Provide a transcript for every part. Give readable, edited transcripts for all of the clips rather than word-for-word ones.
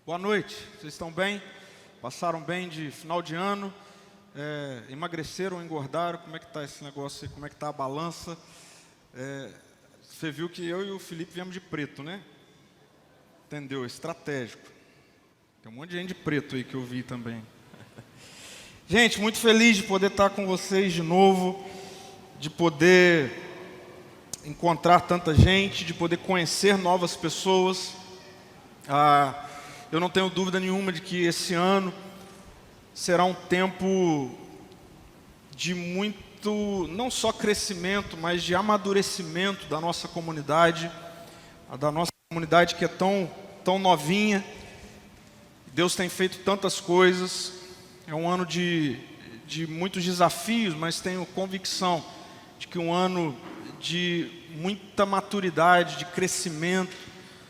Boa noite, vocês estão bem? Passaram bem de final de ano? Emagreceram, engordaram? Como é que está esse negócio aí? Como é que está a balança? Você viu que eu e o Felipe viemos de preto, né? Entendeu? Estratégico. Tem um monte de gente de preto aí que eu vi também. Gente, muito feliz de poder estar com vocês de novo, de poder encontrar tanta gente, de poder conhecer novas pessoas. Eu não tenho dúvida nenhuma de que esse ano será um tempo de muito, não só crescimento, mas de amadurecimento da nossa comunidade que é tão novinha. Deus tem feito tantas coisas. É um ano de muitos desafios, mas tenho convicção de que um ano de muita maturidade, de crescimento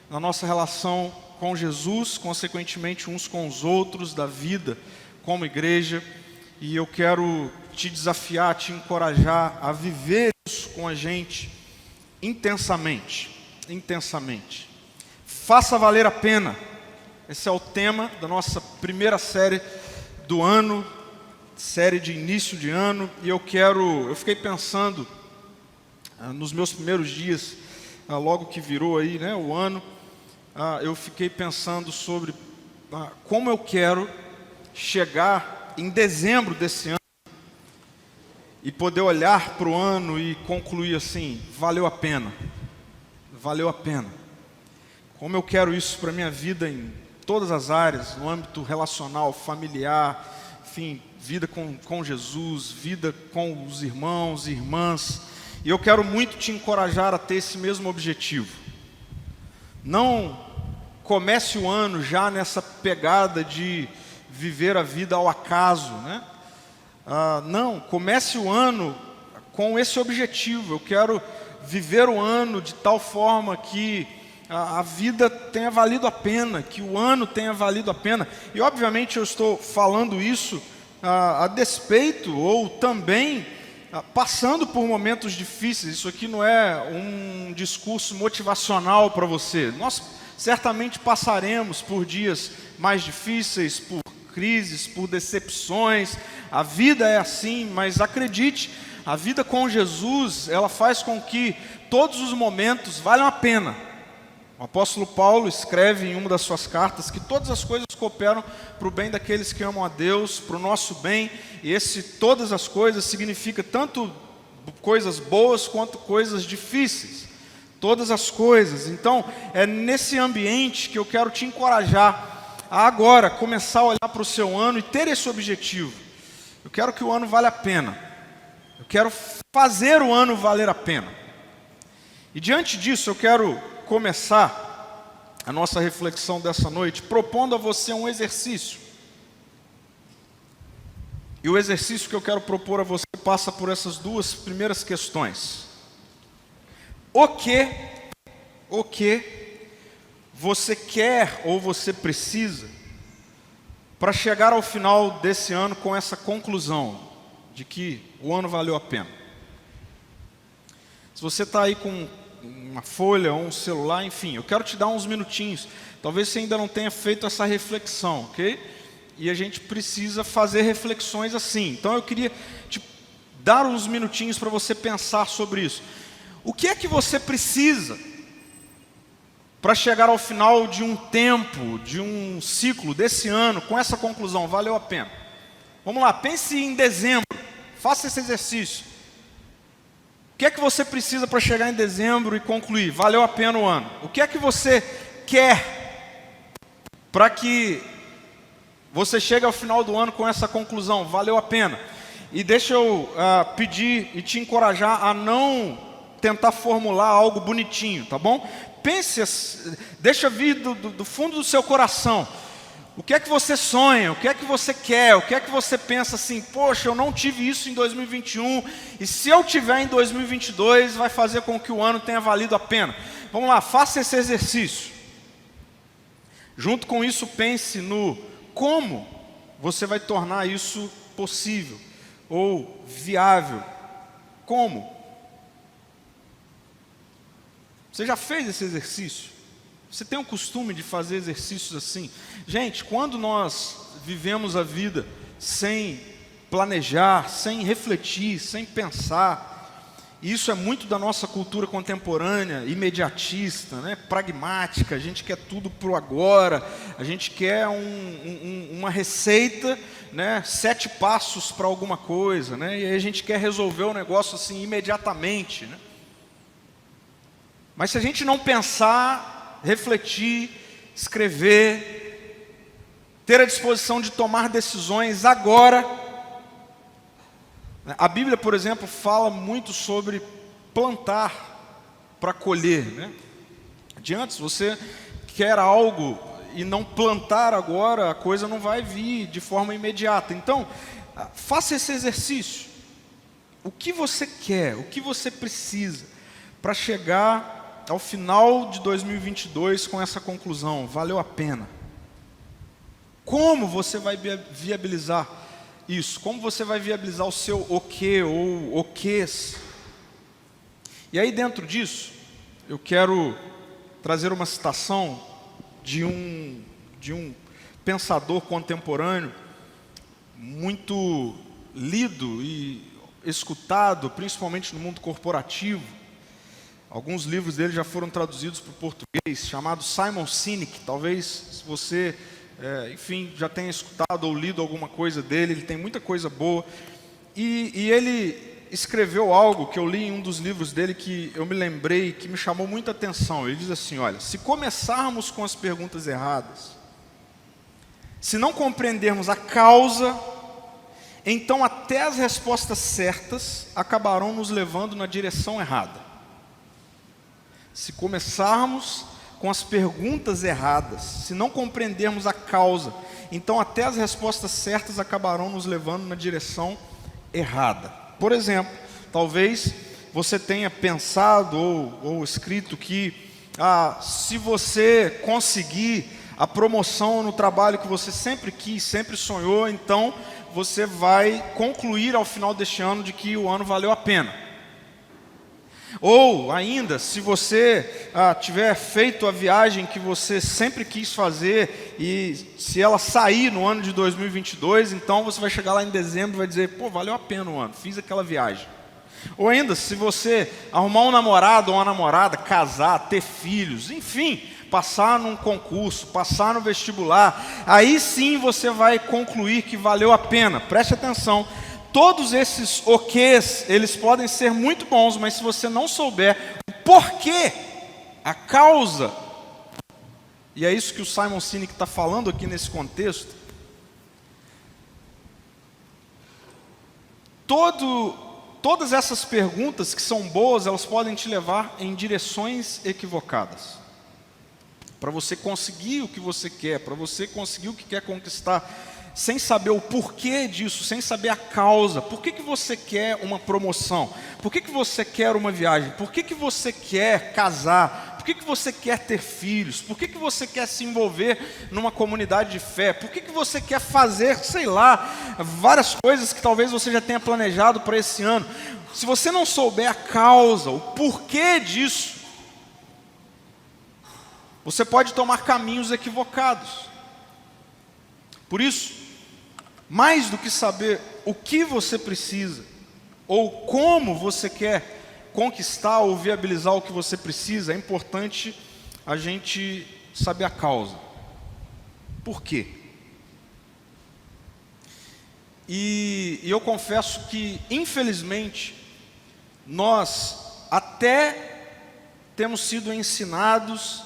na nossa relação com Jesus, consequentemente uns com os outros, da vida como igreja. E eu quero te desafiar, te encorajar a viver isso com a gente intensamente. Faça valer a pena. Esse é o tema da nossa primeira série do ano, série de início de ano. E eu fiquei pensando nos meus primeiros dias, logo que virou aí, né, o ano, eu fiquei pensando sobre como eu quero chegar em dezembro desse ano e poder olhar para o ano e concluir assim: valeu a pena. Como eu quero isso para a minha vida em todas as áreas, no âmbito relacional, familiar, enfim, vida com Jesus, vida com os irmãos e irmãs. E eu quero muito te encorajar a ter esse mesmo objetivo. Não comece o ano já nessa pegada de viver a vida ao acaso, né? Não, comece o ano com esse objetivo. Eu quero viver o ano de tal forma que a vida tenha valido a pena, que o ano tenha valido a pena. E obviamente eu estou falando isso a despeito ou também passando por momentos difíceis. Isso aqui não é um discurso motivacional para você. Nós certamente passaremos por dias mais difíceis, por crises, por decepções. A vida é assim, mas acredite, a vida com Jesus, ela faz com que todos os momentos valham a pena. O apóstolo Paulo escreve em uma das suas cartas que todas as coisas cooperam para o bem daqueles que amam a Deus, para o nosso bem. E todas as coisas significa tanto coisas boas quanto coisas difíceis. Todas as coisas. Então, é nesse ambiente que eu quero te encorajar a agora começar a olhar para o seu ano e ter esse objetivo. Eu quero que o ano valha a pena. Eu quero fazer o ano valer a pena. E diante disso, eu quero começar a nossa reflexão dessa noite propondo a você um exercício. E o exercício que eu quero propor a você passa por essas duas primeiras questões. O que você quer ou você precisa para chegar ao final desse ano com essa conclusão de que o ano valeu a pena? Se você está aí com uma folha ou um celular, enfim, eu quero te dar uns minutinhos. Talvez você ainda não tenha feito essa reflexão, ok? E a gente precisa fazer reflexões assim. Então eu queria te dar uns minutinhos para você pensar sobre isso. O que é que você precisa para chegar ao final de um tempo, de um ciclo desse ano, com essa conclusão, valeu a pena? Vamos lá, pense em dezembro, faça esse exercício. O que é que você precisa para chegar em dezembro e concluir? Valeu a pena o ano. O que é que você quer para que você chegue ao final do ano com essa conclusão? Valeu a pena. E deixa eu pedir e te encorajar a não tentar formular algo bonitinho, tá bom? Pense, deixa vir do fundo do seu coração. O que é que você sonha? O que é que você quer? O que é que você pensa assim: poxa, eu não tive isso em 2021, e se eu tiver em 2022, vai fazer com que o ano tenha valido a pena. Vamos lá, faça esse exercício. Junto com isso, pense no como você vai tornar isso possível ou viável. Como? Você já fez esse exercício? Você tem o costume de fazer exercícios assim? Gente, quando nós vivemos a vida sem planejar, sem refletir, sem pensar, e isso é muito da nossa cultura contemporânea, imediatista, né? Pragmática, a gente quer tudo para o agora, a gente quer uma receita, né? 7 passos para alguma coisa, né? E aí a gente quer resolver o negócio assim imediatamente, né? Mas se a gente não pensar, refletir, escrever, ter a disposição de tomar decisões agora. A Bíblia, por exemplo, fala muito sobre plantar para colher, né? De antes, você quer algo e não plantar agora, a coisa não vai vir de forma imediata. Então, faça esse exercício. O que você quer, o que você precisa para chegar ao final de 2022 com essa conclusão? Valeu a pena. Como você vai viabilizar isso? Como você vai viabilizar o seu o quê ou o quês? E aí dentro disso, eu quero trazer uma citação de um pensador contemporâneo, muito lido e escutado, principalmente no mundo corporativo. Alguns livros dele já foram traduzidos para o português, chamado Simon Sinek. Talvez, se você enfim, já tenha escutado ou lido alguma coisa dele, ele tem muita coisa boa. E ele escreveu algo que eu li em um dos livros dele que eu me lembrei, que me chamou muita atenção. Ele diz assim, olha, se começarmos com as perguntas erradas, se não compreendermos a causa, então até as respostas certas acabarão nos levando na direção errada. Se começarmos com as perguntas erradas, se não compreendermos a causa, então até as respostas certas acabarão nos levando na direção errada. Por exemplo, talvez você tenha pensado ou escrito que se você conseguir a promoção no trabalho que você sempre quis, sempre sonhou, então você vai concluir ao final deste ano de que o ano valeu a pena. Ou ainda, se você tiver feito a viagem que você sempre quis fazer e se ela sair no ano de 2022, então você vai chegar lá em dezembro e vai dizer, pô, valeu a pena o ano, fiz aquela viagem. Ou ainda, se você arrumar um namorado ou uma namorada, casar, ter filhos, enfim, passar num concurso, passar no vestibular, aí sim você vai concluir que valeu a pena. Preste atenção. Todos esses oquês, eles podem ser muito bons, mas se você não souber o porquê, a causa, e é isso que o Simon Sinek está falando aqui nesse contexto, todas essas perguntas que são boas, elas podem te levar em direções equivocadas. Para você conseguir o que você quer, para você conseguir o que quer conquistar, sem saber o porquê disso, sem saber a causa. Por que você quer uma promoção? Por que você quer uma viagem? Por que você quer casar? Por que você quer ter filhos? Por que você quer se envolver numa comunidade de fé? Por que você quer fazer, sei lá, várias coisas que talvez você já tenha planejado para esse ano? Se você não souber a causa, o porquê disso, você pode tomar caminhos equivocados. Por isso, mais do que saber o que você precisa, ou como você quer conquistar ou viabilizar o que você precisa, é importante a gente saber a causa. Por quê? E eu confesso que, infelizmente, nós até temos sido ensinados,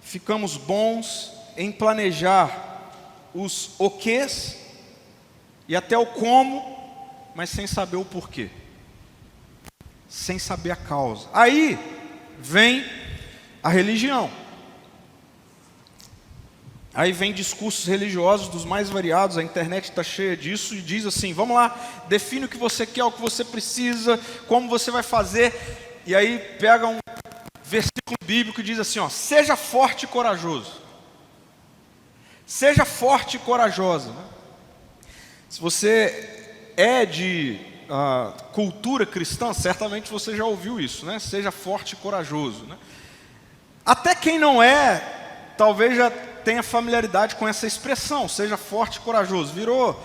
ficamos bons em planejar os oquês e até o como, mas sem saber o porquê, sem saber a causa. Aí vem a religião. Aí vem discursos religiosos dos mais variados, a internet está cheia disso, e diz assim, vamos lá, define o que você quer, o que você precisa, como você vai fazer, e aí pega um versículo bíblico e diz assim, seja forte e corajoso. Seja forte e corajosa, né? Se você é de cultura cristã, certamente você já ouviu isso, né? Seja forte e corajoso, né? Até quem não é, talvez já tenha familiaridade com essa expressão, seja forte e corajoso. Virou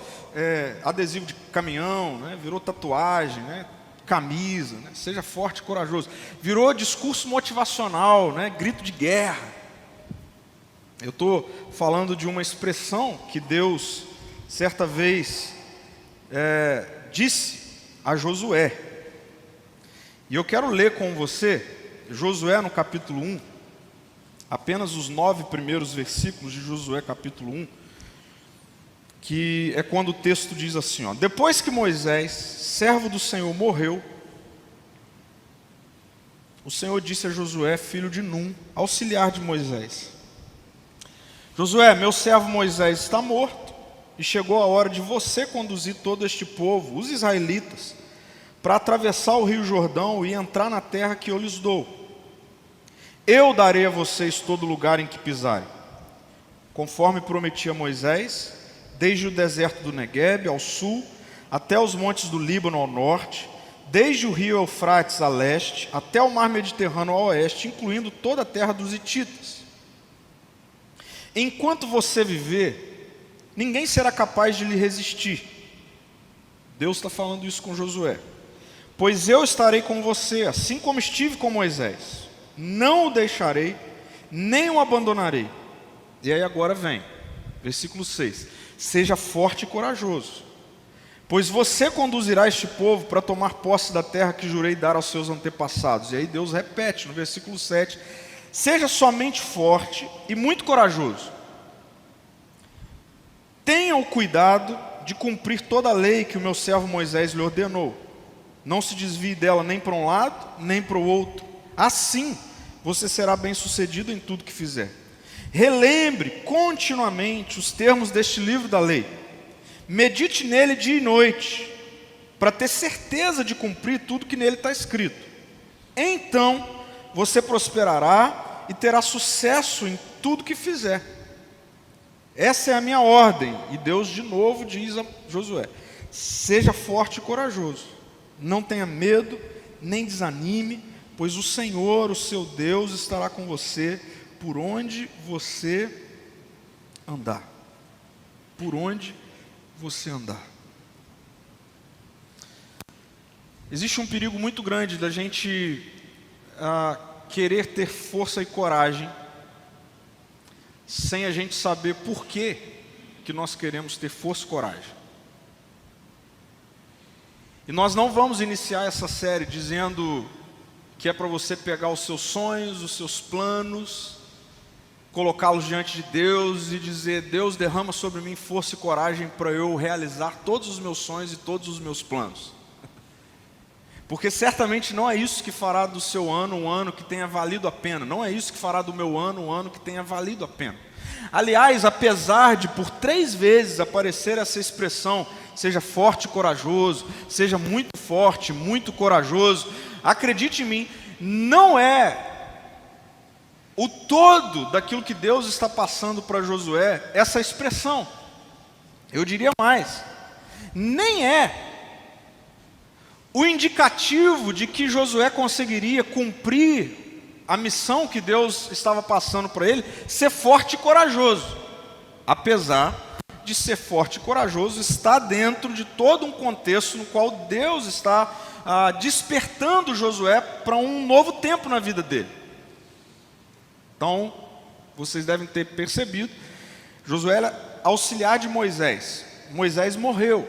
adesivo de caminhão, né? Virou tatuagem, né? Camisa, né? Seja forte e corajoso. Virou discurso motivacional, né? Grito de guerra. Eu estou falando de uma expressão que Deus, certa vez, disse a Josué. E eu quero ler com você, Josué no capítulo 1, apenas os 9 primeiros versículos de Josué capítulo 1, que é quando o texto diz assim, ó: depois que Moisés, servo do Senhor, morreu, o Senhor disse a Josué, filho de Num, auxiliar de Moisés: Josué, meu servo Moisés está morto, e chegou a hora de você conduzir todo este povo, os israelitas, para atravessar o rio Jordão e entrar na terra que eu lhes dou. Eu darei a vocês todo lugar em que pisarem, conforme prometi a Moisés, desde o deserto do Neguebe ao sul, até os montes do Líbano ao norte, desde o rio Eufrates a leste, até o mar Mediterrâneo ao oeste, incluindo toda a terra dos hititas. Enquanto você viver, ninguém será capaz de lhe resistir. Deus está falando isso com Josué. Pois eu estarei com você, assim como estive com Moisés. Não o deixarei, nem o abandonarei. E aí agora vem, versículo 6. Seja forte e corajoso, pois você conduzirá este povo para tomar posse da terra que jurei dar aos seus antepassados. E aí Deus repete no versículo 7. Seja somente forte e muito corajoso. Tenha o cuidado de cumprir toda a lei que o meu servo Moisés lhe ordenou. Não se desvie dela nem para um lado, nem para o outro. Assim, você será bem-sucedido em tudo que fizer. Relembre continuamente os termos deste livro da lei. Medite nele dia e noite, para ter certeza de cumprir tudo que nele está escrito. Então, você prosperará e terá sucesso em tudo que fizer. Essa é a minha ordem. E Deus de novo diz a Josué: seja forte e corajoso. Não tenha medo, nem desanime, pois o Senhor, o seu Deus, estará com você por onde você andar. Por onde você andar. Existe um perigo muito grande da gente querer ter força e coragem sem a gente saber por que nós queremos ter força e coragem. E nós não vamos iniciar essa série dizendo que é para você pegar os seus sonhos, os seus planos, colocá-los diante de Deus e dizer: Deus, derrama sobre mim força e coragem para eu realizar todos os meus sonhos e todos os meus planos. Porque certamente não é isso que fará do seu ano um ano que tenha valido a pena. Não é isso que fará do meu ano um ano que tenha valido a pena. Aliás, apesar de por 3 vezes aparecer essa expressão, seja forte e corajoso, seja muito forte, muito corajoso, acredite em mim, não é o todo daquilo que Deus está passando para Josué, essa expressão. Eu diria mais, nem é o indicativo de que Josué conseguiria cumprir a missão que Deus estava passando para ele, ser forte e corajoso. Apesar de ser forte e corajoso, está dentro de todo um contexto no qual Deus está despertando Josué para um novo tempo na vida dele. Então, vocês devem ter percebido, Josué era auxiliar de Moisés. Moisés morreu.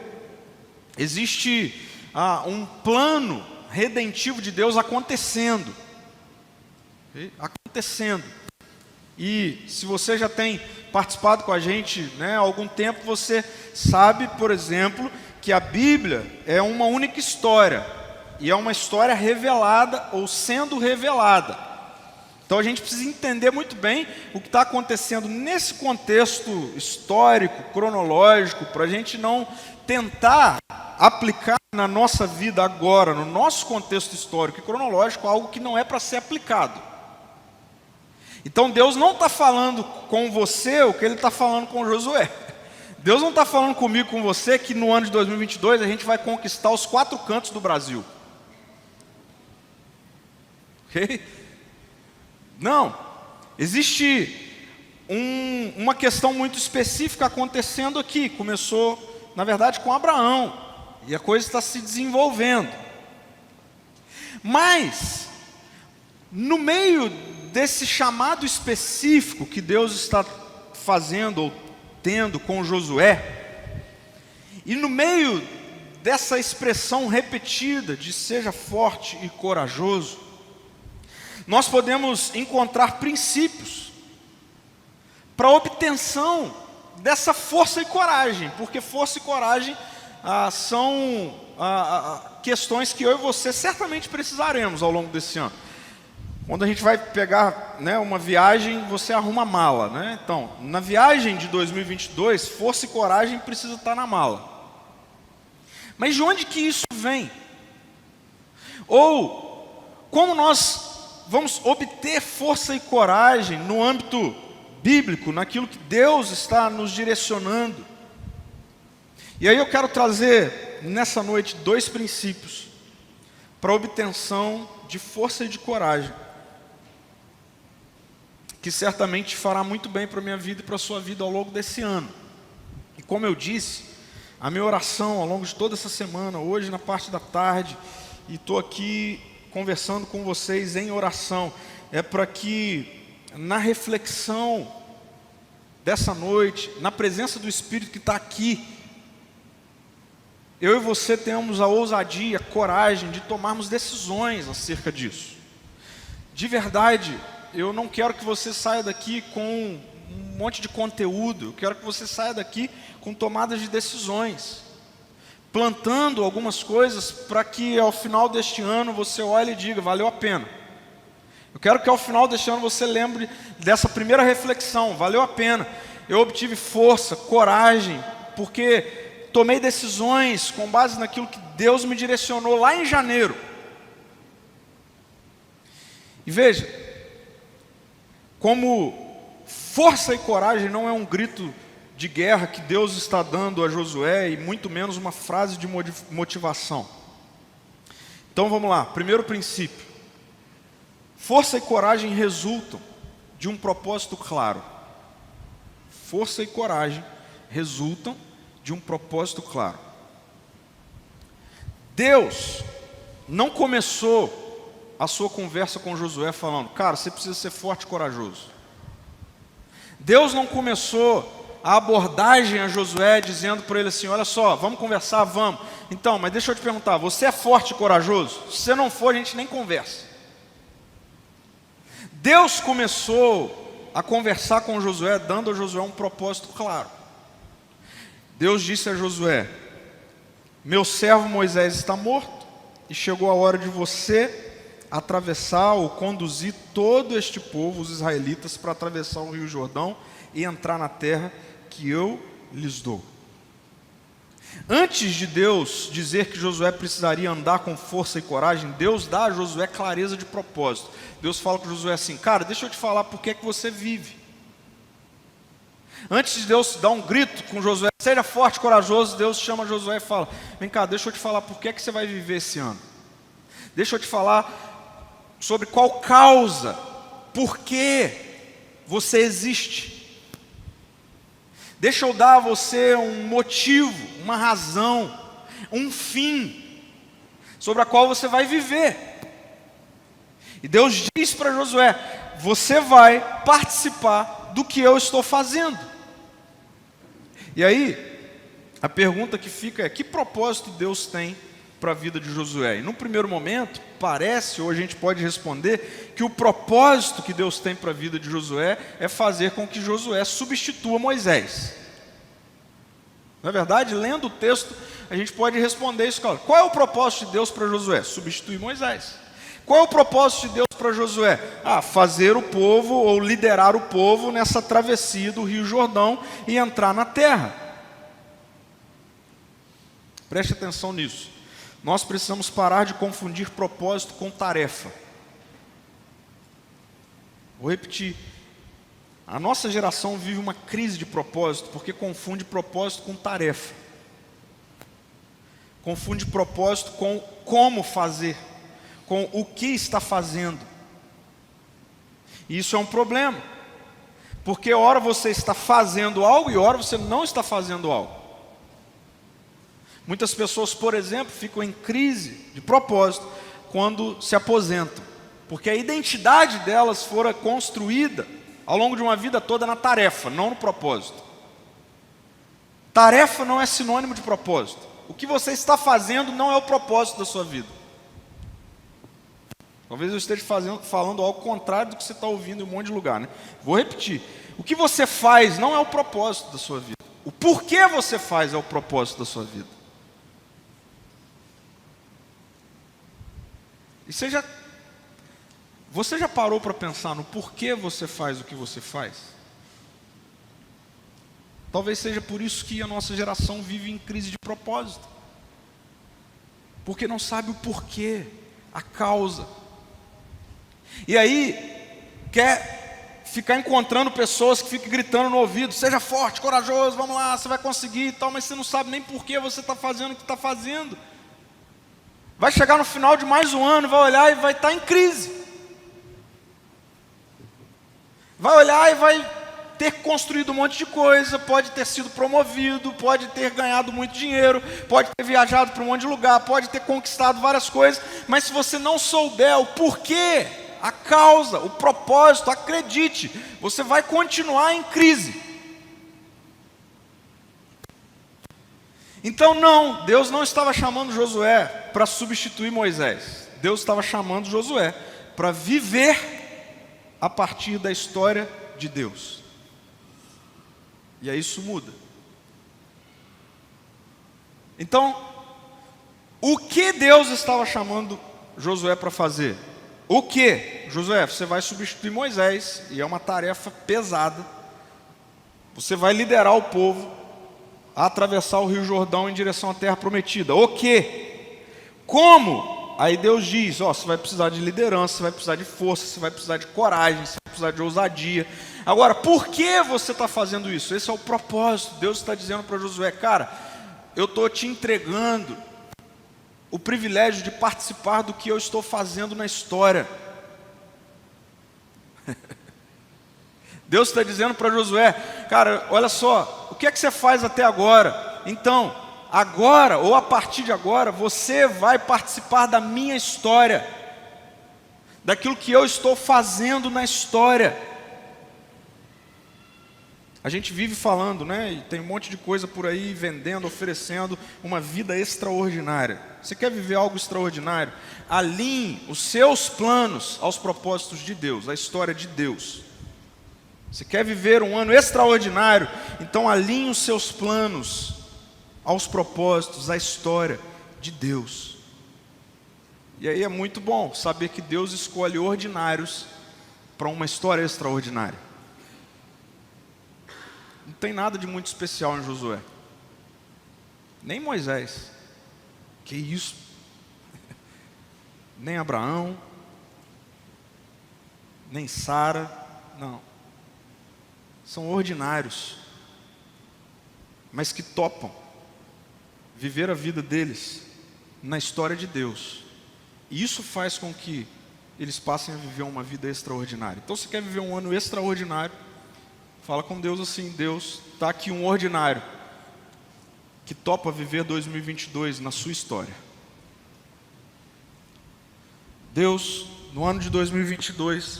Existe um plano redentivo de Deus acontecendo. E se você já tem participado com a gente, né, há algum tempo, você sabe, por exemplo, que a Bíblia é uma única história. E é uma história revelada ou sendo revelada. Então a gente precisa entender muito bem o que está acontecendo nesse contexto histórico, cronológico, para a gente não tentar aplicar na nossa vida agora, no nosso contexto histórico e cronológico, algo que não é para ser aplicado. Então Deus não está falando com você o que Ele está falando com Josué. Deus não está falando comigo, com você, que no ano de 2022 a gente vai conquistar os 4 cantos do Brasil. Ok? Não. Existe uma questão muito específica acontecendo aqui. Começou, na verdade, com Abraão, e a coisa está se desenvolvendo. Mas, no meio desse chamado específico que Deus está fazendo ou tendo com Josué, e no meio dessa expressão repetida de seja forte e corajoso, nós podemos encontrar princípios para a obtenção dessa força e coragem, porque força e coragem são questões que eu e você certamente precisaremos ao longo desse ano. Quando a gente vai pegar, né, uma viagem, você arruma a mala, né? Então, na viagem de 2022, força e coragem precisa estar na mala. Mas de onde que isso vem? Ou como nós vamos obter força e coragem no âmbito bíblico, naquilo que Deus está nos direcionando? E aí eu quero trazer nessa noite 2 princípios para a obtenção de força e de coragem, que certamente fará muito bem para a minha vida e para a sua vida ao longo desse ano. E como eu disse, a minha oração ao longo de toda essa semana, hoje na parte da tarde, e estou aqui conversando com vocês em oração, é para que na reflexão dessa noite, na presença do Espírito que está aqui, eu e você tenhamos a ousadia, a coragem de tomarmos decisões acerca disso. De verdade, eu não quero que você saia daqui com um monte de conteúdo, eu quero que você saia daqui com tomadas de decisões, plantando algumas coisas para que ao final deste ano você olhe e diga, valeu a pena. Eu quero que ao final deste ano você lembre dessa primeira reflexão, valeu a pena. Eu obtive força, coragem, porque tomei decisões com base naquilo que Deus me direcionou lá em janeiro. E veja, como força e coragem não é um grito de guerra que Deus está dando a Josué, e muito menos uma frase de motivação. Então vamos lá, primeiro princípio. Força e coragem resultam de um propósito claro. Força e coragem resultam de um propósito claro. Deus não começou a sua conversa com Josué falando, cara, você precisa ser forte e corajoso. Deus não começou a abordagem a Josué dizendo para ele assim, olha só, vamos conversar, vamos. Então, mas deixa eu te perguntar, você é forte e corajoso? Se você não for, a gente nem conversa. Deus começou a conversar com Josué, dando a Josué um propósito claro. Deus disse a Josué, meu servo Moisés está morto, e chegou a hora de você atravessar ou conduzir todo este povo, os israelitas, para atravessar o rio Jordão e entrar na terra que eu lhes dou. Antes de Deus dizer que Josué precisaria andar com força e coragem, Deus dá a Josué clareza de propósito. Deus fala com Josué assim, cara, deixa eu te falar por que é que você vive. Antes de Deus dar um grito com Josué, seja forte e corajoso, Deus chama Josué e fala, vem cá, deixa eu te falar por que é que você vai viver esse ano. Deixa eu te falar sobre qual causa, por que você existe. Deixa eu dar a você um motivo, uma razão, um fim, sobre a qual você vai viver. E Deus diz para Josué, você vai participar do que eu estou fazendo. E aí, a pergunta que fica é, que propósito Deus tem para a vida de Josué? E no primeiro momento, parece, ou a gente pode responder, que o propósito que Deus tem para a vida de Josué é fazer com que Josué substitua Moisés. Não é verdade? Lendo o texto, a gente pode responder isso. Qual é o propósito de Deus para Josué? Substituir Moisés. Qual é o propósito de Deus para Josué? Fazer o povo, ou liderar o povo nessa travessia do rio Jordão e entrar na terra. Preste atenção nisso. Nós precisamos parar de confundir propósito com tarefa. Vou repetir. A nossa geração vive uma crise de propósito, porque confunde propósito com tarefa. Confunde propósito com como fazer, com o que está fazendo. E isso é um problema, porque ora você está fazendo algo e ora você não está fazendo algo. Muitas pessoas, por exemplo, ficam em crise de propósito quando se aposentam, porque a identidade delas fora construída ao longo de uma vida toda na tarefa, não no propósito. Tarefa não é sinônimo de propósito. O que você está fazendo não é o propósito da sua vida. Talvez eu esteja falando algo contrário do que você está ouvindo em um monte de lugar, né? Vou repetir. O que você faz não é o propósito da sua vida. O porquê você faz é o propósito da sua vida. E você já parou para pensar no porquê você faz o que você faz? Talvez seja por isso que a nossa geração vive em crise de propósito. Porque não sabe o porquê, a causa. E aí, quer ficar encontrando pessoas que ficam gritando no ouvido: seja forte, corajoso, vamos lá, você vai conseguir e tal, mas você não sabe nem por que você está fazendo o que está fazendo. Vai chegar no final de mais um ano, vai olhar e vai estar em crise. Vai olhar e vai ter construído um monte de coisa, pode ter sido promovido, pode ter ganhado muito dinheiro, pode ter viajado para um monte de lugar, pode ter conquistado várias coisas, mas se você não souber o porquê, a causa, o propósito, acredite, você vai continuar em crise. Então não, Deus não estava chamando Josué para substituir Moisés. Deus estava chamando Josué para viver a partir da história de Deus. E aí isso muda. Então, o que Deus estava chamando Josué para fazer? O que? Josué, você vai substituir Moisés, e é uma tarefa pesada. Você vai liderar o povo a atravessar o Rio Jordão em direção à terra prometida. O que? Como? Aí Deus diz, você vai precisar de liderança, você vai precisar de força, você vai precisar de coragem, você vai precisar de ousadia. Agora, por que você está fazendo isso? Esse é o propósito. Deus está dizendo para Josué: cara, eu estou te entregando o privilégio de participar do que eu estou fazendo na história. Deus está dizendo para Josué: cara, olha só, o que é que você faz até agora? Então, agora, ou a partir de agora, você vai participar da minha história, daquilo que eu estou fazendo na história. A gente vive falando, né? E tem um monte de coisa por aí, vendendo, oferecendo uma vida extraordinária. Você quer viver algo extraordinário? Alinhe os seus planos aos propósitos de Deus, à história de Deus. Você quer viver um ano extraordinário? Então alinhe os seus planos aos propósitos, à história de Deus. E aí é muito bom saber que Deus escolhe ordinários para uma história extraordinária. Não tem nada de muito especial em Josué, nem Moisés, que isso, nem Abraão, nem Sara, não, são ordinários, mas que topam viver a vida deles na história de Deus, e isso faz com que eles passem a viver uma vida extraordinária. Então, se quer viver um ano extraordinário, fala com Deus assim: Deus, está aqui um ordinário que topa viver 2022 na sua história. Deus, no ano de 2022,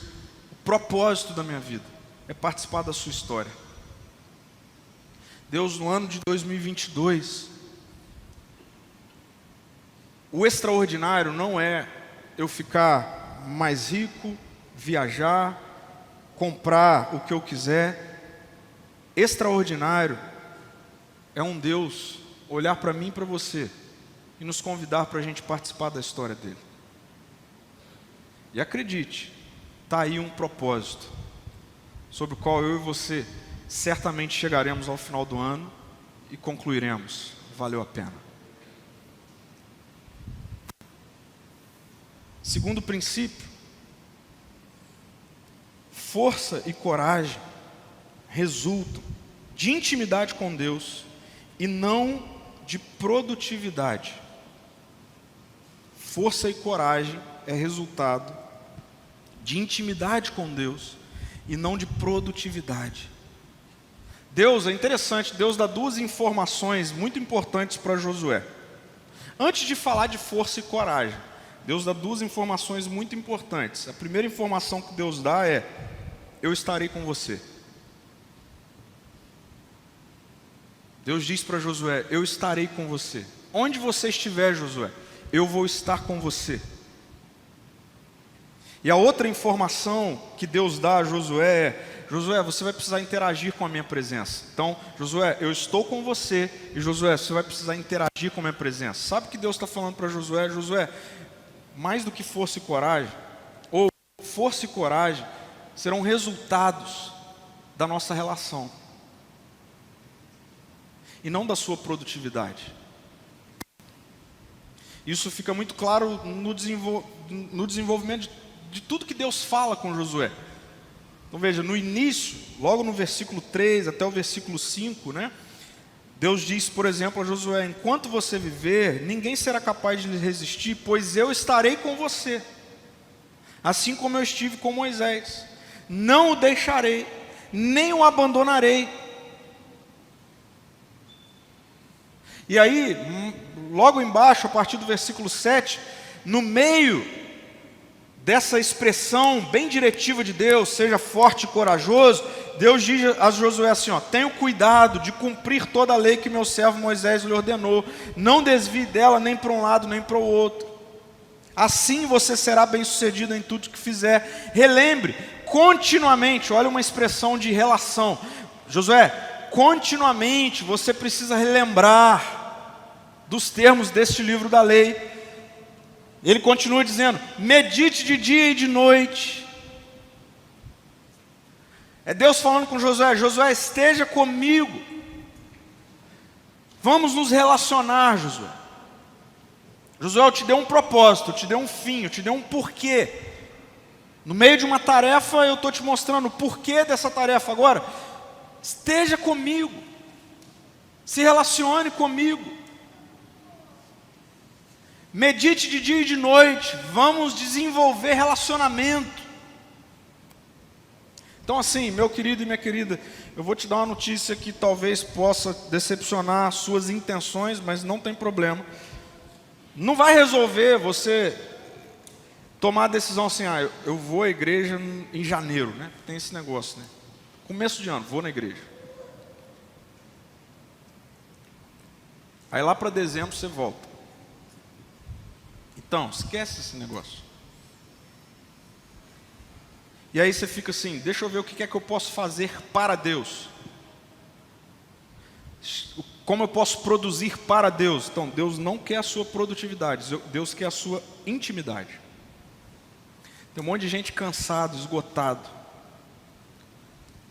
o propósito da minha vida é participar da sua história. Deus, no ano de 2022, o extraordinário não é eu ficar mais rico, viajar, comprar o que eu quiser. Extraordinário é um Deus olhar para mim e para você e nos convidar para a gente participar da história dele. E acredite, está aí um propósito sobre o qual eu e você certamente chegaremos ao final do ano e concluiremos. Valeu a pena. Segundo princípio, força e coragem resultam de intimidade com Deus e não de produtividade. Força e coragem é resultado de intimidade com Deus e não de produtividade. Deus, é interessante, Deus dá duas informações muito importantes para Josué. Antes de falar de força e coragem, Deus dá duas informações muito importantes. A primeira informação que Deus dá é: eu estarei com você. Deus diz para Josué: eu estarei com você. Onde você estiver, Josué, eu vou estar com você. E a outra informação que Deus dá a Josué é: Josué, você vai precisar interagir com a minha presença. Então, Josué, eu estou com você, e Josué, você vai precisar interagir com a minha presença. Sabe o que Deus está falando para Josué? Josué, mais do que força e coragem, ou força e coragem, serão resultados da nossa relação, e não da sua produtividade. Isso fica muito claro no desenvolvimento de tudo que Deus fala com Josué. Então veja, no início, logo no versículo 3 até o versículo 5, né? Deus diz, por exemplo, a Josué: enquanto você viver, ninguém será capaz de lhe resistir, pois eu estarei com você, assim como eu estive com Moisés. Não o deixarei, nem o abandonarei. E aí, logo embaixo, a partir do versículo 7, no meio dessa expressão bem diretiva de Deus, seja forte e corajoso, Deus diz a Josué assim: tenha cuidado de cumprir toda a lei que meu servo Moisés lhe ordenou, não desvie dela nem para um lado nem para o outro, assim você será bem sucedido em tudo que fizer. Relembre continuamente, olha uma expressão de relação, Josué, continuamente você precisa relembrar dos termos deste livro da lei. Ele continua dizendo: medite de dia e de noite. É Deus falando com Josué: Josué, esteja comigo. Vamos nos relacionar, Josué. Josué, eu te dei um propósito, eu te dei um fim, eu te dei um porquê. No meio de uma tarefa eu estou te mostrando o porquê dessa tarefa. Agora, esteja comigo. Se relacione comigo. Medite de dia e de noite. Vamos desenvolver relacionamento. Então assim, meu querido e minha querida, eu vou te dar uma notícia que talvez possa decepcionar suas intenções, mas não tem problema. Não vai resolver você tomar a decisão assim: eu vou à igreja em janeiro, né? Tem esse negócio, né? Começo de ano, vou na igreja. Aí lá para dezembro você volta. Então, esquece esse negócio. E aí você fica assim: deixa eu ver o que é que eu posso fazer para Deus. Como eu posso produzir para Deus? Então, Deus não quer a sua produtividade, Deus quer a sua intimidade. Tem um monte de gente cansado, esgotado,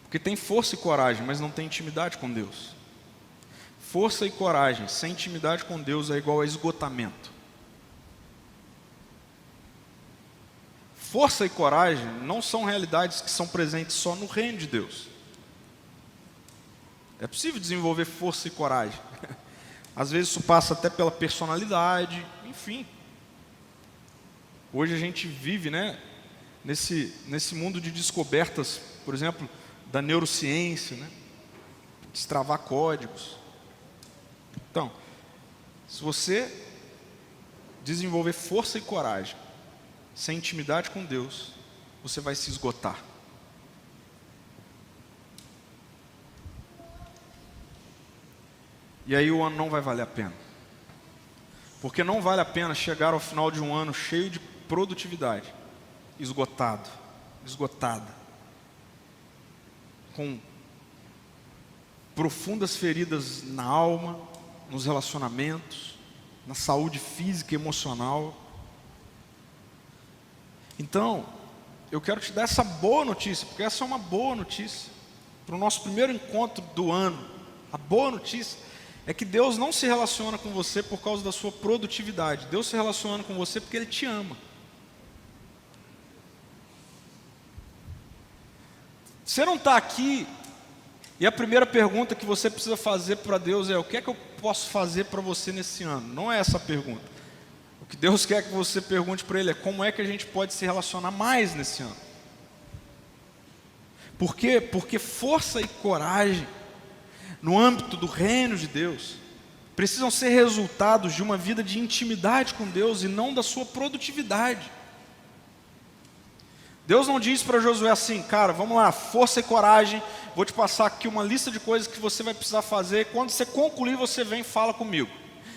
porque tem força e coragem, mas não tem intimidade com Deus. Força e coragem sem intimidade com Deus é igual a esgotamento. Força e coragem não são realidades que são presentes só no reino de Deus. É possível desenvolver força e coragem. Às vezes isso passa até pela personalidade, enfim. Hoje a gente vive, né, nesse mundo de descobertas, por exemplo, da neurociência, né, destravar códigos. Então, se você desenvolver força e coragem sem intimidade com Deus, você vai se esgotar. E aí o ano não vai valer a pena. Porque não vale a pena chegar ao final de um ano cheio de produtividade, esgotado, esgotada, com profundas feridas na alma, nos relacionamentos, na saúde física e emocional. Então, eu quero te dar essa boa notícia, porque essa é uma boa notícia. Para o nosso primeiro encontro do ano, a boa notícia é que Deus não se relaciona com você por causa da sua produtividade. Deus se relaciona com você porque Ele te ama. Você não está aqui e a primeira pergunta que você precisa fazer para Deus é: o que é que eu posso fazer para você nesse ano? Não é essa a pergunta. O que Deus quer que você pergunte para Ele é: como é que a gente pode se relacionar mais nesse ano? Por quê? Porque força e coragem no âmbito do reino de Deus precisam ser resultados de uma vida de intimidade com Deus e não da sua produtividade. Deus não diz para Josué assim: cara, vamos lá, força e coragem, vou te passar aqui uma lista de coisas que você vai precisar fazer, quando você concluir você vem e fala comigo,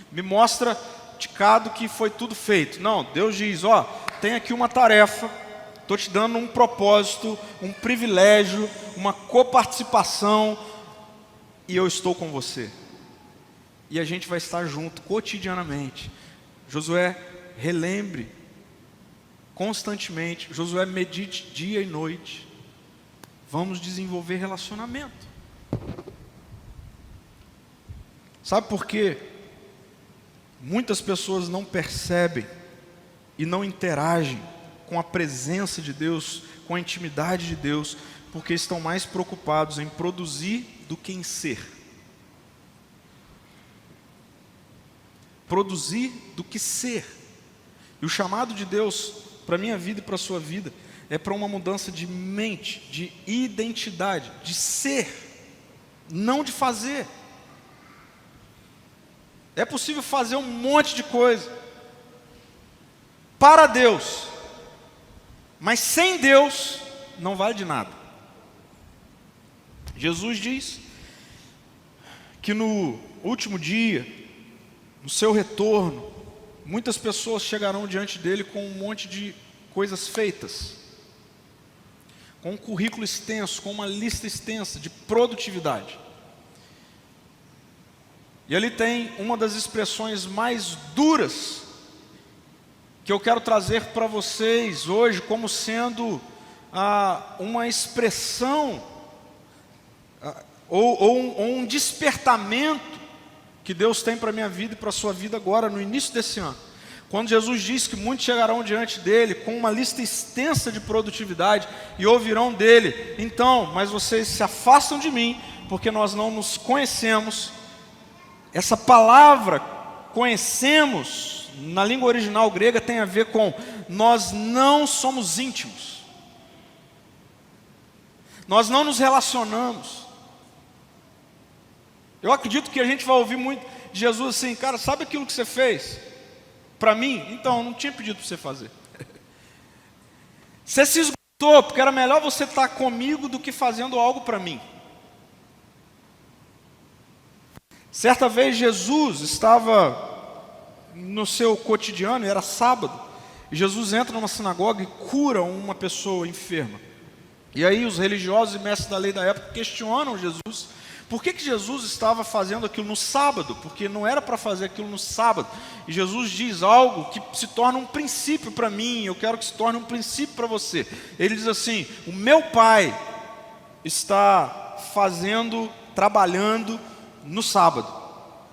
me mostra ticado que foi tudo feito. Não, Deus diz: ó, tem aqui uma tarefa, estou te dando um propósito, um privilégio, uma coparticipação, e eu estou com você. E a gente vai estar junto cotidianamente. Josué, relembre constantemente. Josué, medite dia e noite. Vamos desenvolver relacionamento. Sabe por quê? Muitas pessoas não percebem e não interagem com a presença de Deus, com a intimidade de Deus, porque estão mais preocupados em produzir do que em ser. Produzir do que ser. E o chamado de Deus para a minha vida e para a sua vida é para uma mudança de mente, de identidade, de ser, não de fazer. É possível fazer um monte de coisa para Deus, mas sem Deus não vale de nada. Jesus diz que no último dia, no seu retorno, muitas pessoas chegarão diante dele com um monte de coisas feitas, com um currículo extenso, com uma lista extensa de produtividade. E ali tem uma das expressões mais duras que eu quero trazer para vocês hoje como sendo uma expressão ou um despertamento que Deus tem para a minha vida e para a sua vida agora, no início desse ano. Quando Jesus diz que muitos chegarão diante dele com uma lista extensa de produtividade e ouvirão dele: então, mas vocês se afastam de mim, porque nós não nos conhecemos. Essa palavra conhecemos, na língua original grega, tem a ver com nós não somos íntimos. Nós não nos relacionamos. Eu acredito que a gente vai ouvir muito de Jesus assim: cara, sabe aquilo que você fez para mim? Então, eu não tinha pedido para você fazer. Você se esgotou, porque era melhor você estar comigo do que fazendo algo para mim. Certa vez Jesus estava no seu cotidiano, era sábado, e Jesus entra numa sinagoga e cura uma pessoa enferma. E aí os religiosos e mestres da lei da época questionam Jesus: por que Jesus estava fazendo aquilo no sábado? Porque não era para fazer aquilo no sábado. E Jesus diz algo que se torna um princípio para mim, eu quero que se torne um princípio para você. Ele diz assim: o meu Pai está trabalhando no sábado.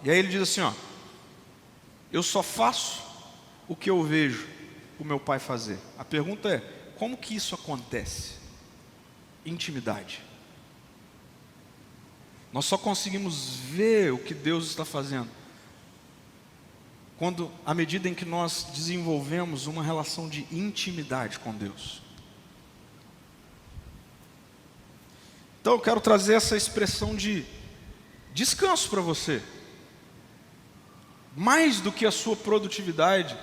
E aí ele diz assim: ó, eu só faço o que eu vejo o meu Pai fazer. A pergunta é: como que isso acontece? Intimidade. Nós só conseguimos ver o que Deus está fazendo à medida em que nós desenvolvemos uma relação de intimidade com Deus. Então eu quero trazer essa expressão de descanso para você. Mais do que a sua produtividade,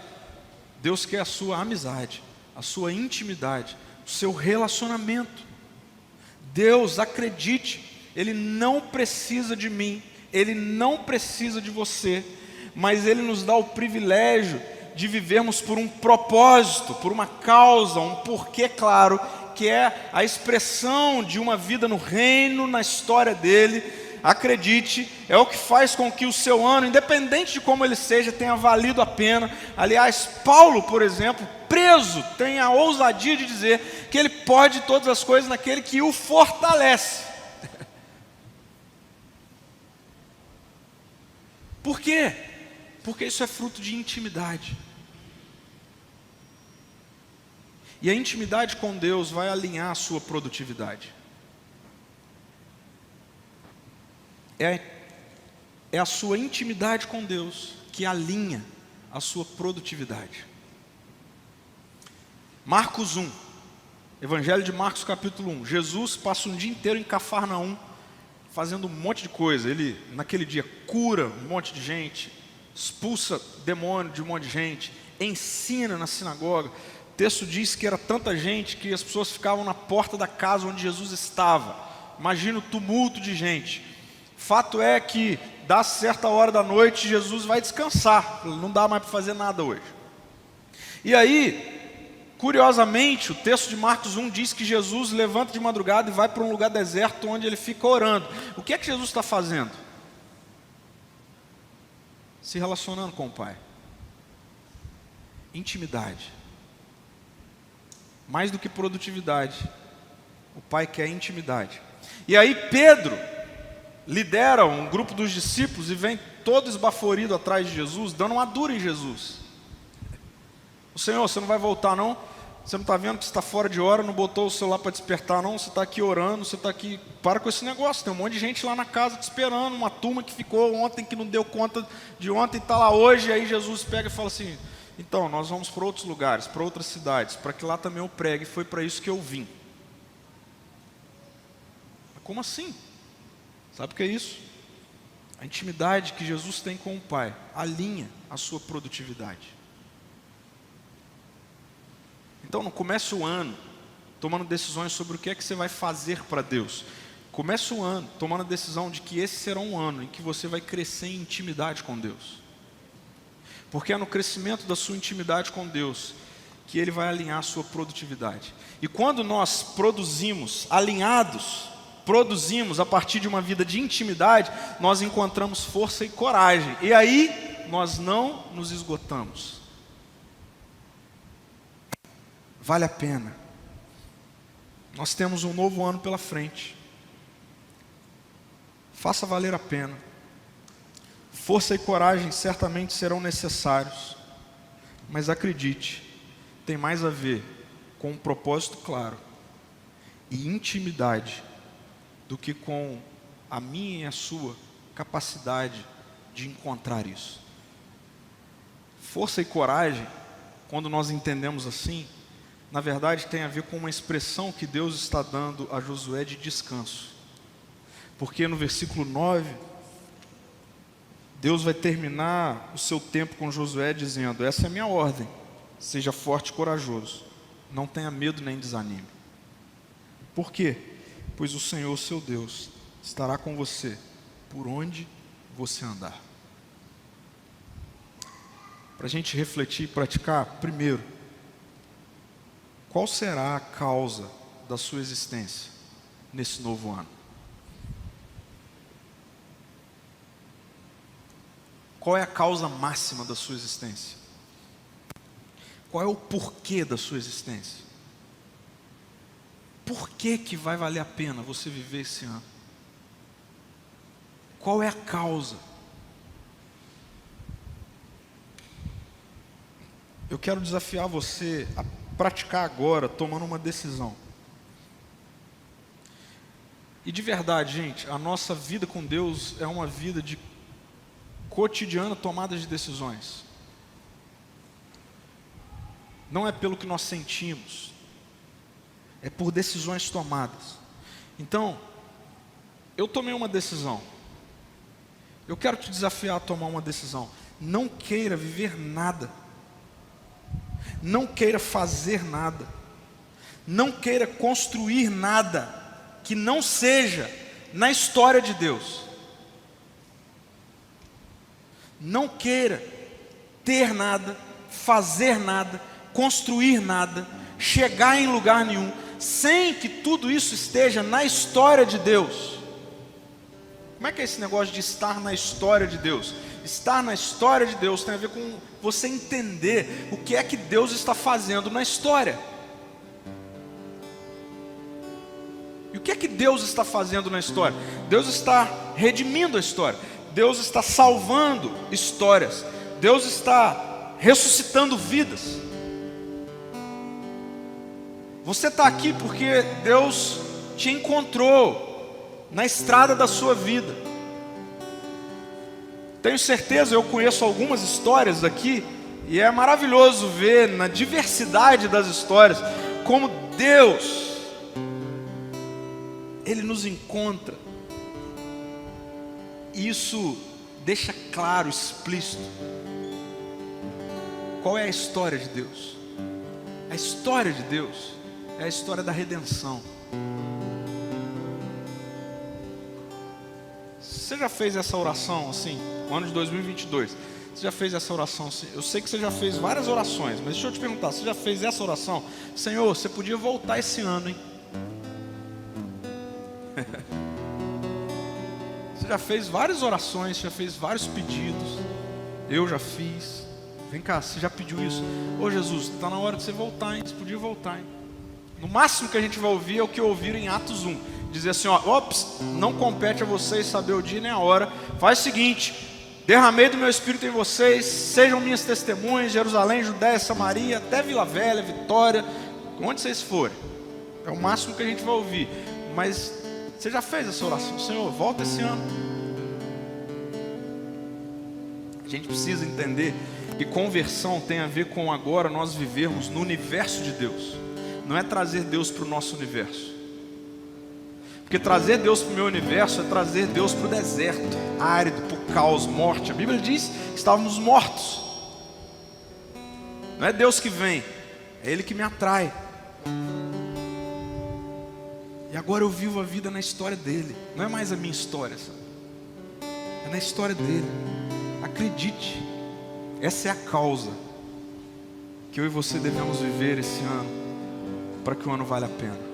Deus quer a sua amizade, a sua intimidade, o seu relacionamento. Deus, acredite, Ele não precisa de mim, Ele não precisa de você, mas Ele nos dá o privilégio de vivermos por um propósito, por uma causa, um porquê claro, que é a expressão de uma vida no reino, na história dEle. Acredite, é o que faz com que o seu ano, independente de como ele seja, tenha valido a pena. Aliás, Paulo, por exemplo, preso, tem a ousadia de dizer que ele pode todas as coisas naquele que o fortalece. Por quê? Porque isso é fruto de intimidade. E a intimidade com Deus vai alinhar a sua produtividade. É a sua intimidade com Deus que alinha a sua produtividade. Marcos 1, Evangelho de Marcos capítulo 1. Jesus passa um dia inteiro em Cafarnaum, fazendo um monte de coisa. Ele, naquele dia, cura um monte de gente, expulsa demônio de um monte de gente, ensina na sinagoga. O texto diz que era tanta gente que as pessoas ficavam na porta da casa onde Jesus estava. Imagina o tumulto de gente. Fato é que, dá certa hora da noite, Jesus vai descansar. Não dá mais para fazer nada hoje. E aí, curiosamente, o texto de Marcos 1 diz que Jesus levanta de madrugada e vai para um lugar deserto onde ele fica orando. O que é que Jesus está fazendo? Se relacionando com o Pai. Intimidade. Mais do que produtividade. O Pai quer intimidade. E aí Pedro lidera um grupo dos discípulos e vem todo esbaforido atrás de Jesus, dando uma dura em Jesus. O Senhor, você não vai voltar não? Você não está vendo que você está fora de hora, não botou o celular para despertar não? Você está aqui orando, você está aqui... Para com esse negócio, tem um monte de gente lá na casa te esperando, uma turma que ficou ontem, que não deu conta de ontem, está lá hoje. E aí Jesus pega e fala assim: então, nós vamos para outros lugares, para outras cidades, para que lá também eu pregue, foi para isso que eu vim. Mas como assim? Sabe o que é isso? A intimidade que Jesus tem com o Pai alinha a sua produtividade. Então não comece o ano tomando decisões sobre o que é que você vai fazer para Deus. Comece o ano tomando a decisão de que esse será um ano em que você vai crescer em intimidade com Deus. Porque é no crescimento da sua intimidade com Deus que Ele vai alinhar a sua produtividade. E quando nós produzimos alinhados, produzimos a partir de uma vida de intimidade, nós encontramos força e coragem. E aí nós não nos esgotamos. Vale a pena. Nós temos um novo ano pela frente. Faça valer a pena. Força e coragem certamente serão necessários, mas acredite, tem mais a ver com um propósito claro e intimidade do que com a minha e a sua capacidade de encontrar isso. Força e coragem, quando nós entendemos assim, na verdade tem a ver com uma expressão que Deus está dando a Josué de descanso. Porque no versículo 9, Deus vai terminar o seu tempo com Josué dizendo: essa é a minha ordem, seja forte e corajoso, não tenha medo nem desanime. Por quê? Pois o Senhor, seu Deus, estará com você por onde você andar. Para a gente refletir e praticar, primeiro, qual será a causa da sua existência nesse novo ano? Qual é a causa máxima da sua existência? Qual é o porquê da sua existência? Por que que vai valer a pena você viver esse ano? Qual é a causa? Eu quero desafiar você a praticar agora, tomando uma decisão. E de verdade, gente, a nossa vida com Deus é uma vida de cotidiana tomada de decisões. Não é pelo que nós sentimos, é por decisões tomadas. Então, eu tomei uma decisão. Eu quero te desafiar a tomar uma decisão. Não queira viver nada. Não queira fazer nada. Não queira construir nada que não seja na história de Deus. Não queira ter nada, fazer nada, construir nada, chegar em lugar nenhum, sem que tudo isso esteja na história de Deus. Como é que é esse negócio de estar na história de Deus? Estar na história de Deus tem a ver com você entender o que é que Deus está fazendo na história. E o que é que Deus está fazendo na história? Deus está redimindo a história. Deus está salvando histórias. Deus está ressuscitando vidas. Você está aqui porque Deus te encontrou na estrada da sua vida. Tenho certeza, eu conheço algumas histórias aqui, e é maravilhoso ver na diversidade das histórias como Deus, Ele nos encontra. E isso deixa claro, explícito, qual é a história de Deus. A história de Deus é a história da redenção. Você já fez essa oração assim, no ano de 2022? Você já fez essa oração assim? Eu sei que você já fez várias orações, mas deixa eu te perguntar, você já fez essa oração? Senhor, você podia voltar esse ano, hein? Você já fez várias orações, já fez vários pedidos. Eu já fiz. Vem cá, você já pediu isso? Ô Jesus, está na hora de você voltar, hein? Você podia voltar, hein? No máximo que a gente vai ouvir é o que ouviram em Atos 1. Dizer assim, ó, ops, não compete a vocês saber o dia nem a hora. Faz o seguinte, derramei do meu Espírito em vocês, sejam minhas testemunhas, Jerusalém, Judéia, Samaria, até Vila Velha, Vitória, onde vocês forem. É o máximo que a gente vai ouvir. Mas você já fez essa oração? Senhor, volta esse ano. A gente precisa entender que conversão tem a ver com agora nós vivermos no universo de Deus. Não é trazer Deus para o nosso universo. Porque trazer Deus para o meu universo é trazer Deus para o deserto, árido, para o caos, morte. A Bíblia diz que estávamos mortos. Não é Deus que vem, é Ele que me atrai. E agora eu vivo a vida na história dEle. Não é mais a minha história, sabe? É na história dEle. Acredite, essa é a causa que eu e você devemos viver esse ano, para que o ano valha a pena.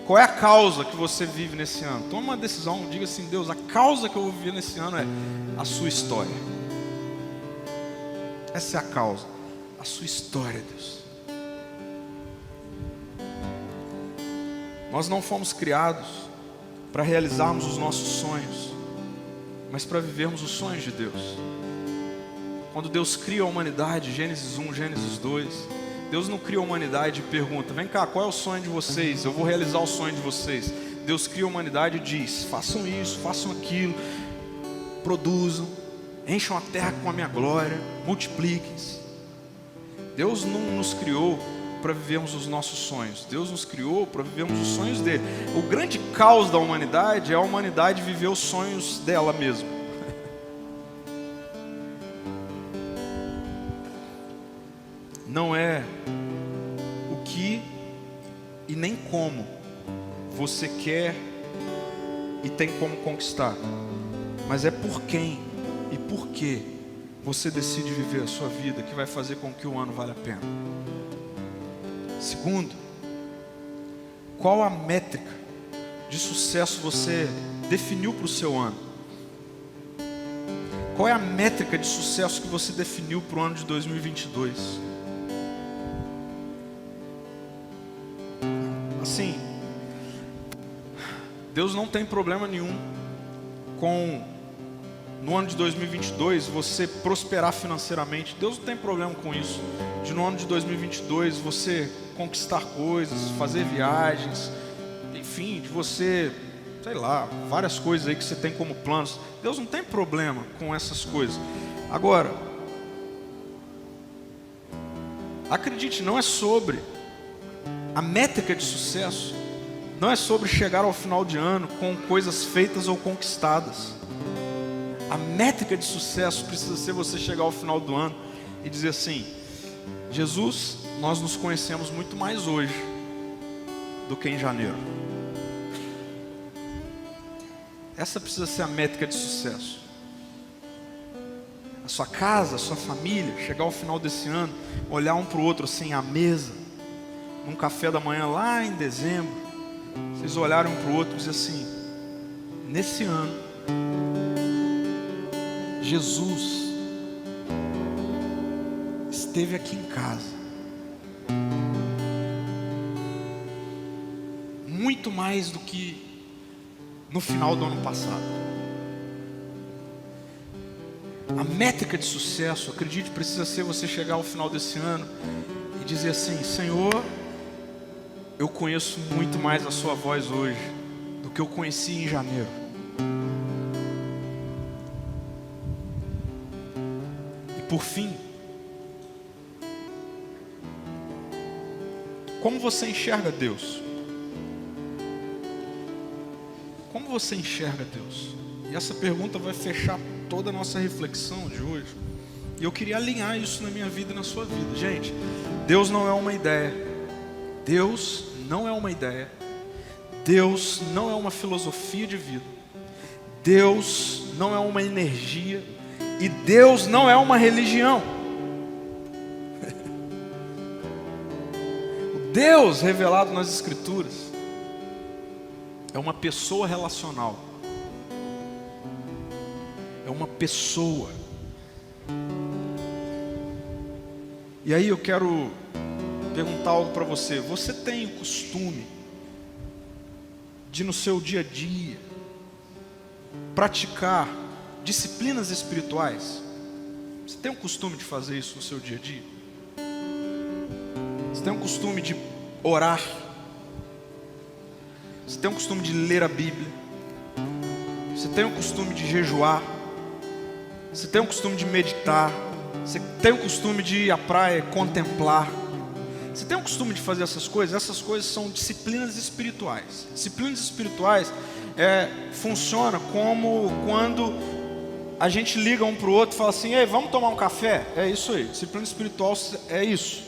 Qual é a causa que você vive nesse ano? Toma uma decisão, diga assim, Deus, a causa que eu vou viver nesse ano é a sua história. Essa é a causa, a sua história, Deus. Nós não fomos criados para realizarmos os nossos sonhos, mas para vivermos os sonhos de Deus. Quando Deus cria a humanidade, Gênesis 1, Gênesis 2, Deus não cria a humanidade e pergunta, vem cá, qual é o sonho de vocês? Eu vou realizar o sonho de vocês. Deus cria a humanidade e diz, façam isso, façam aquilo, produzam, encham a terra com a minha glória, multipliquem-se. Deus não nos criou para vivermos os nossos sonhos. Deus nos criou para vivermos os sonhos dele. O grande caos da humanidade é a humanidade viver os sonhos dela mesma. Não é o que e nem como você quer e tem como conquistar, mas é por quem e por que você decide viver a sua vida que vai fazer com que o ano valha a pena. Segundo, qual a métrica de sucesso você definiu para o seu ano? Qual é a métrica de sucesso que você definiu para o ano de 2022? Assim, Deus não tem problema nenhum com, no ano de 2022, você prosperar financeiramente. Deus não tem problema com isso. De no ano de 2022, você conquistar coisas, fazer viagens, enfim, de você, sei lá, várias coisas aí que você tem como planos. Deus não tem problema com essas coisas. Agora, acredite, não é sobre a métrica de sucesso, não é sobre chegar ao final de ano com coisas feitas ou conquistadas. A métrica de sucesso precisa ser você chegar ao final do ano e dizer assim, Jesus, nós nos conhecemos muito mais hoje do que em janeiro. Essa precisa ser a métrica de sucesso. A sua casa, a sua família, chegar ao final desse ano, olhar um para o outro assim à mesa, num café da manhã lá em dezembro, vocês olharam um para o outro e dizer assim, nesse ano, Jesus esteve aqui em casa, muito mais do que no final do ano passado. A métrica de sucesso, acredite, precisa ser você chegar ao final desse ano e dizer assim, Senhor, eu conheço muito mais a sua voz hoje do que eu conheci em janeiro. E por fim, Como você enxerga Deus? Como você enxerga Deus? E essa pergunta vai fechar toda a nossa reflexão de hoje. E eu queria alinhar isso na minha vida e na sua vida. Gente, Deus não é uma ideia. Deus não é uma ideia. Deus não é uma filosofia de vida. Deus não é uma energia. E Deus não é uma religião. O Deus revelado nas Escrituras é uma pessoa relacional. É uma pessoa. E aí eu quero perguntar algo para você. Você tem o costume de no seu dia a dia praticar disciplinas espirituais? Você tem o costume de fazer isso no seu dia a dia? Você tem o costume de orar? Você tem o costume de ler a Bíblia? Você tem o costume de jejuar? Você tem o costume de meditar? Você tem o costume de ir à praia, contemplar? Você tem o costume de fazer essas coisas? Essas coisas são disciplinas espirituais. Disciplinas espirituais funciona como quando a gente liga um para o outro e fala assim: ei, vamos tomar um café? É isso aí. Disciplina espiritual é isso.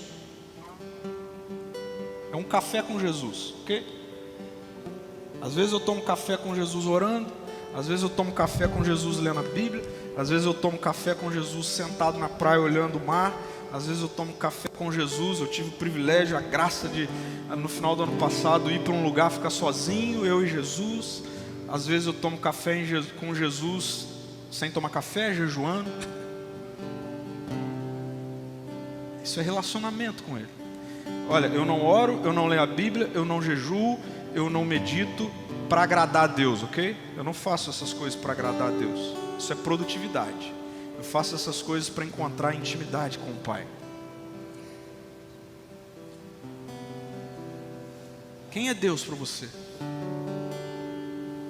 É um café com Jesus, ok? Às vezes eu tomo café com Jesus orando. Às vezes eu tomo café com Jesus lendo a Bíblia. Às vezes eu tomo café com Jesus sentado na praia olhando o mar. Às vezes eu tomo café com Jesus. Eu tive o privilégio, a graça de, no final do ano passado, ir para um lugar, ficar sozinho, eu e Jesus. Às vezes eu tomo café com Jesus sem tomar café, jejuando. Isso é relacionamento com Ele. Olha, eu não oro, eu não leio a Bíblia, eu não jejuo, eu não medito para agradar a Deus, ok? Eu não faço essas coisas para agradar a Deus. Isso é produtividade. Eu faço essas coisas para encontrar intimidade com o Pai. Quem é Deus para você?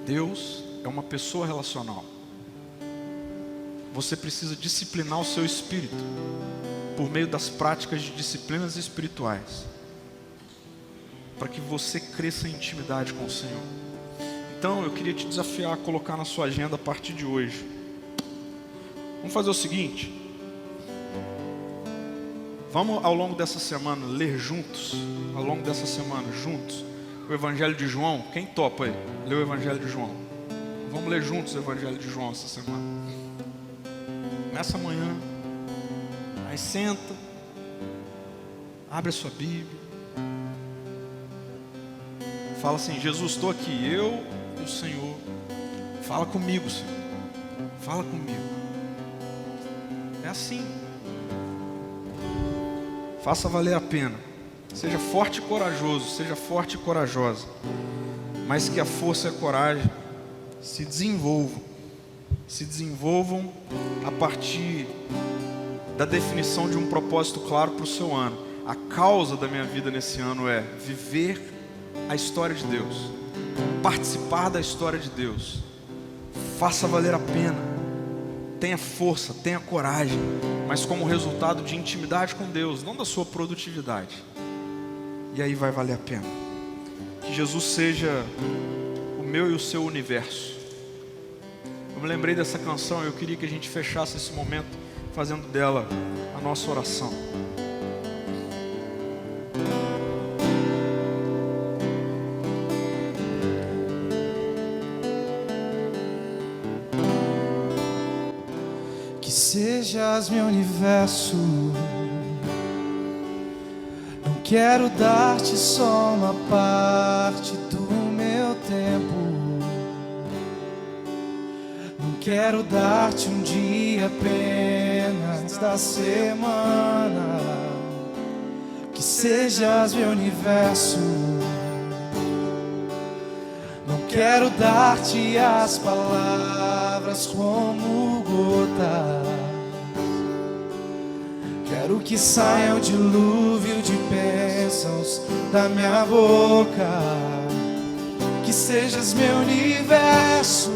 Deus é uma pessoa relacional. Você precisa disciplinar o seu espírito por meio das práticas de disciplinas espirituais, para que você cresça em intimidade com o Senhor. Então eu queria te desafiar a colocar na sua agenda a partir de hoje. Vamos fazer o seguinte. Vamos ao longo dessa semana ler juntos, ao longo dessa semana juntos, o Evangelho de João. Quem topa aí? Ler o Evangelho de João. Vamos ler juntos o Evangelho de João essa semana. Começa amanhã. Aí senta, abre a sua Bíblia, fala assim: Jesus, estou aqui, eu e o Senhor. Fala comigo, Senhor. Fala comigo. É assim. Faça valer a pena. Seja forte e corajoso, seja forte e corajosa. Mas que a força e a coragem se desenvolvam. Se desenvolvam a partir da definição de um propósito claro para o seu ano. A causa da minha vida nesse ano é viver a história de Deus, participar da história de Deus. Faça valer a pena. Tenha força, tenha coragem, mas como resultado de intimidade com Deus, não da sua produtividade. E aí vai valer a pena. Que Jesus seja o meu e o seu universo. Eu me lembrei dessa canção e eu queria que a gente fechasse esse momento fazendo dela a nossa oração. Que sejas meu universo. Não quero dar-te só uma parte do meu tempo. Não quero dar-te um dia apenas da semana. Que sejas meu universo. Não quero dar-te as palavras como gotas. Quero que saia um dilúvio de bênçãos da minha boca. Que sejas meu universo.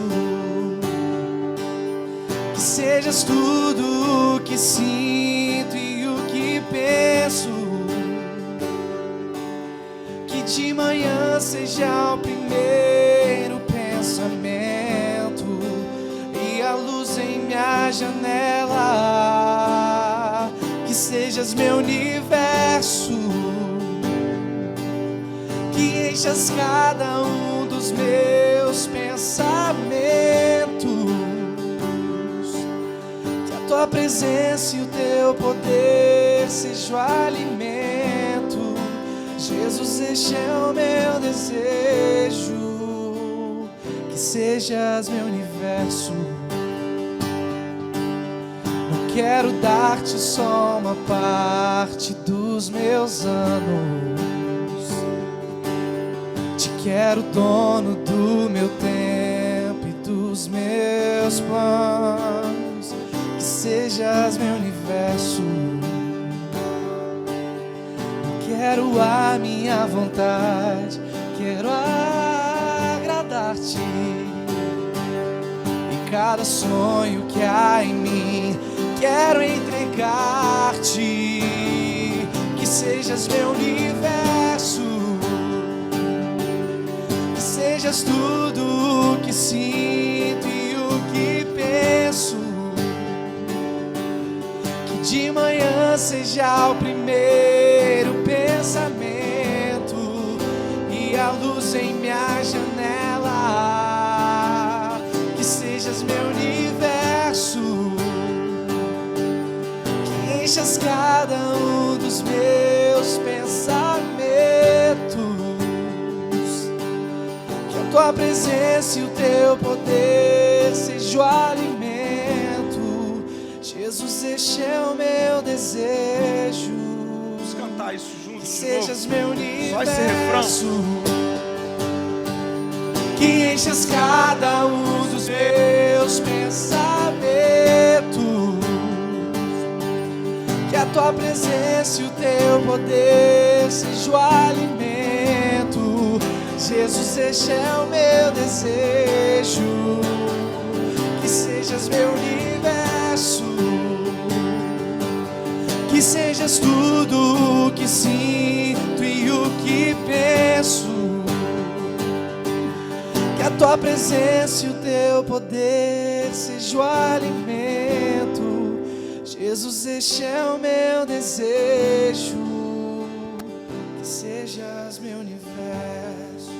Que sejas tudo o que sinto e o que penso. de manhã seja o primeiro pensamento e a luz em minha janela. Que sejas meu universo, que enchas cada um dos meus pensamentos. Que a tua presença e o teu poder seja o alimento. Jesus, este é o meu desejo, que sejas meu universo. Não quero dar-te só uma parte dos meus anos. Te quero dono do meu tempo e dos meus planos. Que sejas meu universo. Quero a minha vontade, quero agradar-te. E cada sonho que há em mim, quero entregar-te. Que sejas meu universo, que sejas tudo o que sinto e o que penso. Que de manhã seja o primeiro pensamento e a luz em minha janela. Que sejas meu universo, que enchas cada um dos meus pensamentos. Que a tua presença e o teu poder seja o alimento. Jesus, este é o meu desejo. Vamos cantar isso juntos. Que sejas meu universo, só esse refrão. Que enchas cada um dos meus pensamentos. Que a tua presença e o teu poder seja o alimento. Jesus, este é o meu desejo. Que sejas meu universo, que sejas tudo o que sinto e o que penso. Que a tua presença e o teu poder seja o alimento. Jesus, este é o meu desejo. Que sejas meu universo.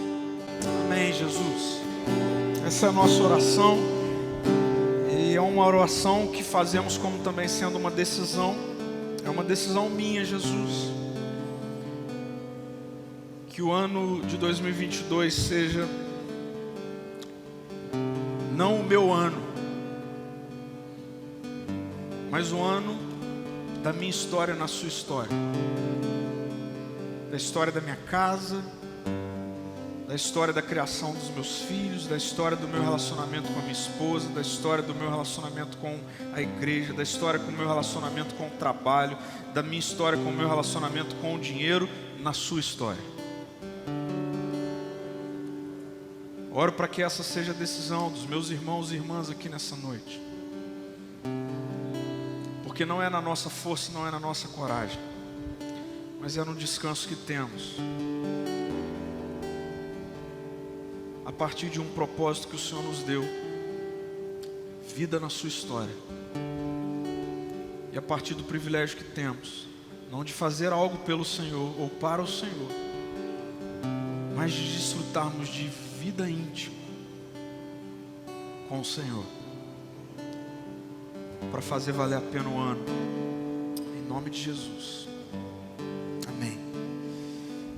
Amém, Jesus. Essa é a nossa oração. E é uma oração que fazemos como também sendo uma decisão. É uma decisão minha, Jesus. Que o ano de 2022 seja não o meu ano, mas o ano da minha história na sua história. Da história da minha casa, da história da criação dos meus filhos, da história do meu relacionamento com a minha esposa, da história do meu relacionamento com a igreja, da história com o meu relacionamento com o trabalho, da minha história com o meu relacionamento com o dinheiro, na sua história. Oro para que essa seja a decisão dos meus irmãos e irmãs aqui nessa noite. Porque não é na nossa força, não é na nossa coragem, mas é no descanso que temos a partir de um propósito que o Senhor nos deu, vida na sua história, e a partir do privilégio que temos, não de fazer algo pelo Senhor ou para o Senhor, mas de desfrutarmos de vida íntima com o Senhor, para fazer valer a pena o ano, em nome de Jesus.